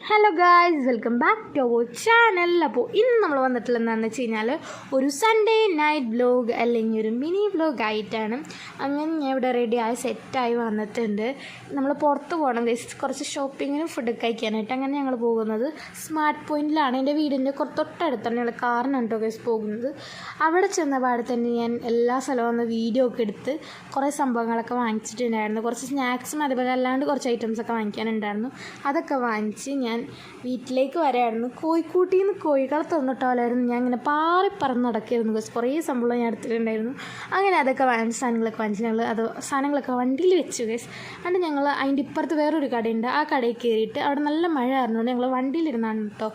Hello guys, welcome back to our channel. അപ്പോൾ ഇന്ന് നമ്മൾ വന്നിട്ടുള്ളതെന്ന് വെച്ച് കഴിഞ്ഞാൽ ഒരു സൺഡേ നൈറ്റ് വ്ലോഗ് അല്ലെങ്കിൽ ഒരു മിനി വ്ലോഗ് ആയിട്ടാണ്. അങ്ങനെ ഞാൻ ഇവിടെ റെഡിയായി സെറ്റായി വന്നിട്ടുണ്ട്. നമ്മൾ പുറത്ത് പോകണം ഗൈസ്, കുറച്ച് ഷോപ്പിങ്ങിനും ഫുഡ് കഴിക്കാനായിട്ട്. അങ്ങനെ ഞങ്ങൾ പോകുന്നത് സ്മാർട്ട് പോയിൻറ്റിലാണ്. എൻ്റെ വീടിൻ്റെ തൊട്ടടുത്താണ് ഞങ്ങൾ കാറിനാണ് കേട്ടോ ഗൈസ് പോകുന്നത്. അവിടെ ചെന്ന പാടെ തന്നെ ഞാൻ എല്ലാ സ്ഥലവും ഒന്ന് വീഡിയോ ഒക്കെ എടുത്ത് കുറേ സംഭവങ്ങളൊക്കെ വാങ്ങിച്ചിട്ടുണ്ടായിരുന്നു. കുറച്ച് സ്നാക്സും അതുപോലെ അല്ലാണ്ട് കുറച്ച് ഐറ്റംസൊക്കെ വാങ്ങിക്കാനുണ്ടായിരുന്നു. അതൊക്കെ വാങ്ങിച്ച് ഞാൻ വീട്ടിലേക്ക് വരായിരുന്നു. കോഴിക്കൂട്ടിൽ നിന്ന് കോഴികളെ തന്നിട്ടാലായിരുന്നു ഞാൻ ഇങ്ങനെ പറന്ന് നടക്കായിരുന്നു. കുറേ സംഭവം ഞാൻ എടുത്തിട്ടുണ്ടായിരുന്നു. അങ്ങനെ അതൊക്കെ വാങ്ങിച്ച സാധനങ്ങളൊക്കെ വാങ്ങിച്ച് ഞങ്ങൾ സാധനങ്ങളൊക്കെ വണ്ടിയിൽ വെച്ചു ഗൈസ്. എന്നിട്ട് ഞങ്ങൾ അതിൻ്റെ ഇപ്പുറത്ത് വേറൊരു കടയുണ്ട്. ആ കടയിൽ കയറിയിട്ട് അവിടെ നല്ല മഴ ആയിരുന്നുകൊണ്ട് ഞങ്ങൾ വണ്ടിയിലിരുന്നാണ് കേട്ടോ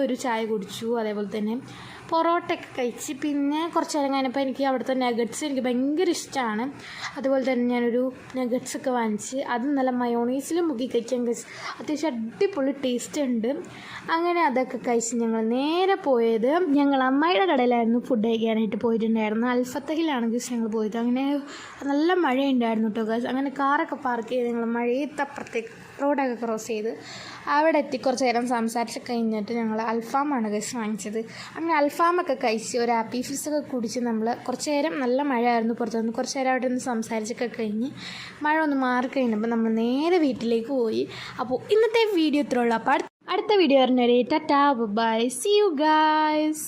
ഒരു ചായ കുടിച്ചു. അതേപോലെ തന്നെ പൊറോട്ടയൊക്കെ കഴിച്ച് പിന്നെ കുറച്ച് നേരം കഴിഞ്ഞപ്പോൾ എനിക്ക് അവിടുത്തെ നഗറ്റ്സ് എനിക്ക് ഭയങ്കര ഇഷ്ടമാണ്. അതുപോലെ തന്നെ ഞാനൊരു നഗറ്റ്സൊക്കെ വാങ്ങിച്ച് അത് നല്ല മയോണൈസിൽ മുക്കി കഴിക്കാൻ കഴിച്ച് അത്യാവശ്യം അടിപൊളി ടേസ്റ്റ് ഉണ്ട്. അങ്ങനെ അതൊക്കെ കഴിച്ച് ഞങ്ങൾ നേരെ പോയത് ഞങ്ങൾ അമ്മയുടെ കടയിലായിരുന്നു ഫുഡ് കഴിക്കാനായിട്ട് പോയിട്ടുണ്ടായിരുന്നു. അൽഫത്തഹിലാണ് ഗസ് ഞങ്ങൾ പോയത്. അങ്ങനെ നല്ല മഴയുണ്ടായിരുന്നു കേട്ടോ ഗസ്. അങ്ങനെ കാറൊക്കെ പാർക്ക് ചെയ്ത് ഞങ്ങൾ മഴയത്തപ്പുറത്തേക്ക് റോഡൊക്കെ ക്രോസ് ചെയ്ത് അവിടെ എത്തി കുറച്ച് നേരം സംസാരിച്ച് കഴിഞ്ഞിട്ട് ഞങ്ങൾ അൽഫാമാണ് ഗസ് വാങ്ങിച്ചത്. അങ്ങനെ അൽഫാമൊക്കെ കഴിച്ച് ഒരു ആപ്പി ഫിസൊക്കെ കുടിച്ച് നമ്മൾ കുറച്ച് നേരം നല്ല മഴയായിരുന്നു പുറത്തുനിന്ന് കുറച്ച് നേരം അവിടെ നിന്ന് സംസാരിച്ചൊക്കെ കഴിഞ്ഞ് മഴ ഒന്ന് മാറിക്കഴിഞ്ഞപ്പോൾ നമ്മൾ നേരെ വീട്ടിലേക്ക് പോയി. അപ്പോൾ ഇന്നത്തെ വീഡിയോ ഇത്രയുള്ളൂ. അപ്പോൾ അടുത്ത വീഡിയോ പറഞ്ഞൊരു tata bye, see you guys.